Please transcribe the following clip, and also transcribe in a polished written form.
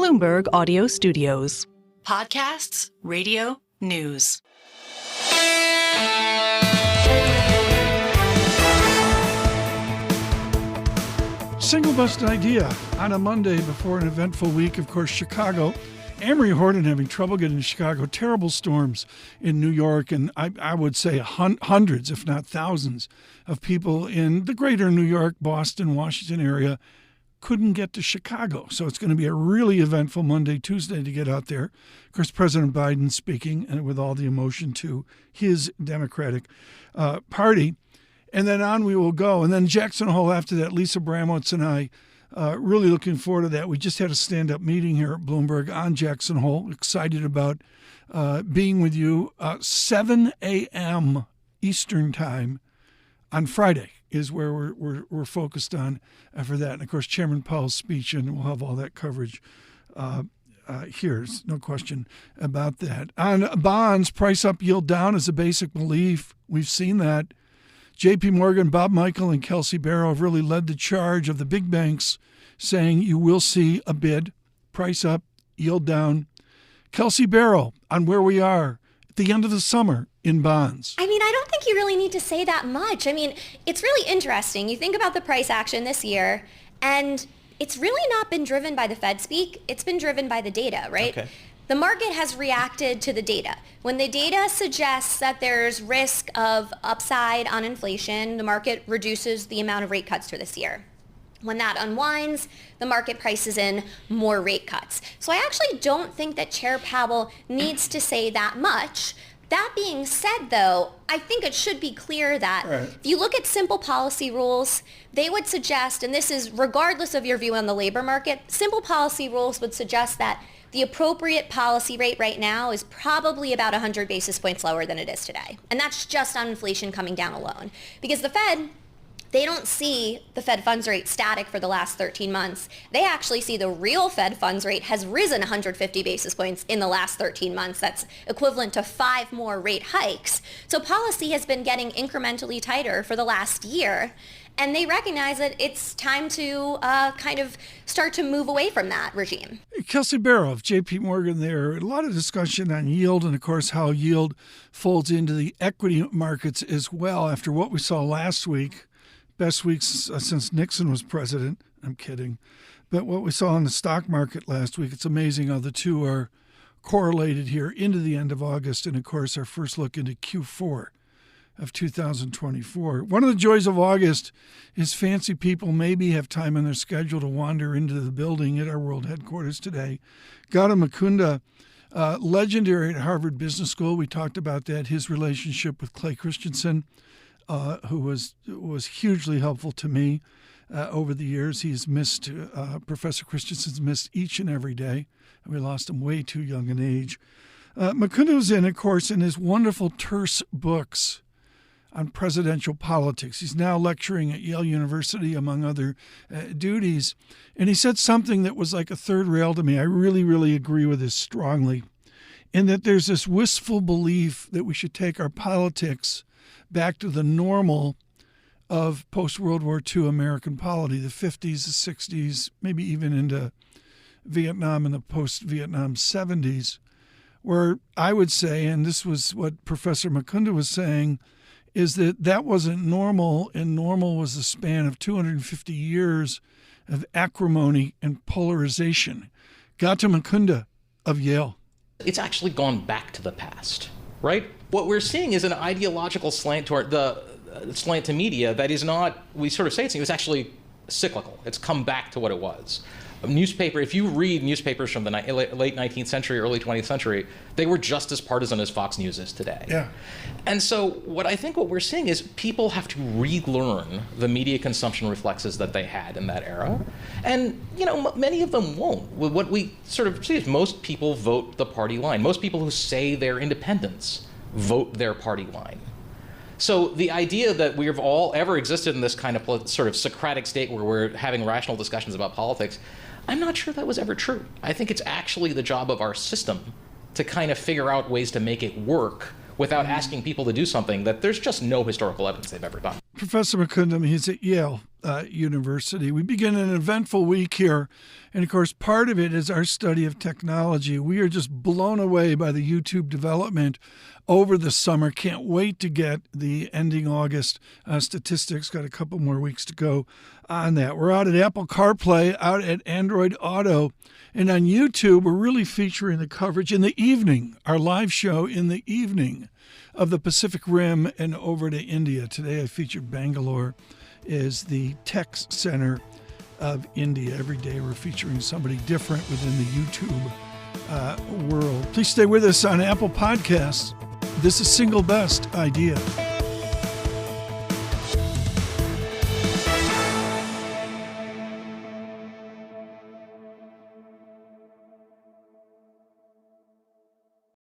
Bloomberg Audio Studios. Podcasts, radio, news. Single best idea on a Monday before an eventful week. Of course, Chicago. Amory Horton having trouble getting to Chicago. Terrible storms in New York, and I would say hundreds, if not thousands, of people in the greater New York, Boston, Washington area couldn't get to Chicago. So it's going to be a really eventful Monday, Tuesday to get out there. Of course, President Biden speaking, and with all the emotion to his Democratic Party. And then on we will go. And then Jackson Hole after that. Lisa Abramowicz and I really looking forward to that. We just had a stand-up meeting here at Bloomberg on Jackson Hole. Excited about being with you. 7 a.m. Eastern Time on Friday is where we're focused on for that. And, of course, Chairman Powell's speech, and we'll have all that coverage here. There's no question about that. On bonds, price up, yield down is a basic belief. We've seen that. J.P. Morgan, Bob Michael, and Kelsey Berro have really led the charge of the big banks, saying you will see a bid, price up, yield down. Kelsey Berro on where we are at the end of the summer in bonds. I mean, I don't think you really need to say that much. I mean, it's really interesting. You think about the price action this year, and it's really not been driven by the Fed speak. It's been driven by the data, right? Okay. The market has reacted to the data. When the data suggests that there's risk of upside on inflation, the market reduces the amount of rate cuts for this year. When that unwinds, the market prices in more rate cuts. So I actually don't think that Chair Powell needs to say that much. That being said, though, I think it should be clear that if you look at simple policy rules, they would suggest, and this is regardless of your view on the labor market, simple policy rules would suggest that the appropriate policy rate right now is probably about 100 basis points lower than it is today. And that's just on inflation coming down alone. Because the Fed, they don't see the Fed funds rate static for the last 13 months. They actually see the real Fed funds rate has risen 150 basis points in the last 13 months. That's equivalent to 5 more rate hikes. So policy has been getting incrementally tighter for the last year. And they recognize that it's time to kind of start to move away from that regime. Kelsey Berro of J.P. Morgan there. A lot of discussion on yield and, of course, how yield folds into the equity markets as well after what we saw last week. Best weeks since Nixon was president. I'm kidding. But what we saw in the stock market last week, it's amazing how the two are correlated here into the end of August. And, of course, our first look into Q4 of 2024. One of the joys of August is fancy people maybe have time in their schedule to wander into the building at our world headquarters today. Gautam Mukunda, legendary at Harvard Business School. We talked about that, his relationship with Clay Christensen, who was hugely helpful to me over the years. He's missed, Professor Christensen's missed each and every day. We lost him way too young an age. Mukunda was in, of course, in his wonderful terse books on presidential politics. He's now lecturing at Yale University, among other duties. And he said something that was like a third rail to me. I really, really agree with this strongly, in that there's this wistful belief that we should take our politics back to the normal of post-World War II American polity, the 50s, the 60s, maybe even into Vietnam and the post-Vietnam 70s, where I would say, and this was what Professor Mukunda was saying, is that wasn't normal, and normal was the span of 250 years of acrimony and polarization. Gautam Mukunda of Yale. It's actually gone back to the past, right? What we're seeing is an ideological slant toward the slant to media that is not, we sort of say it's actually cyclical. It's come back to what it was. A newspaper, if you read newspapers from the late 19th century, early 20th century, they were just as partisan as Fox News is today. Yeah. And so what we're seeing is people have to relearn the media consumption reflexes that they had in that era. And, many of them won't. What we sort of see is most people vote the party line. Most people who say they're independents vote their party line. So the idea that we've all ever existed in this kind of sort of Socratic state where we're having rational discussions about politics, I'm not sure that was ever true. I think it's actually the job of our system to kind of figure out ways to make it work without asking people to do something that there's just no historical evidence they've ever done. Professor Mukunda, he's at Yale. University. We begin an eventful week here. And of course, part of it is our study of technology. We are just blown away by the YouTube development over the summer. Can't wait to get the ending August statistics. Got a couple more weeks to go on that. We're out at Apple CarPlay, out at Android Auto. And on YouTube, we're really featuring the coverage in the evening, our live show in the evening of the Pacific Rim and over to India. Today I featured Bangalore is the tech center of India. Every day we're featuring somebody different within the YouTube world. Please stay with us on Apple Podcasts. This is Single Best Idea.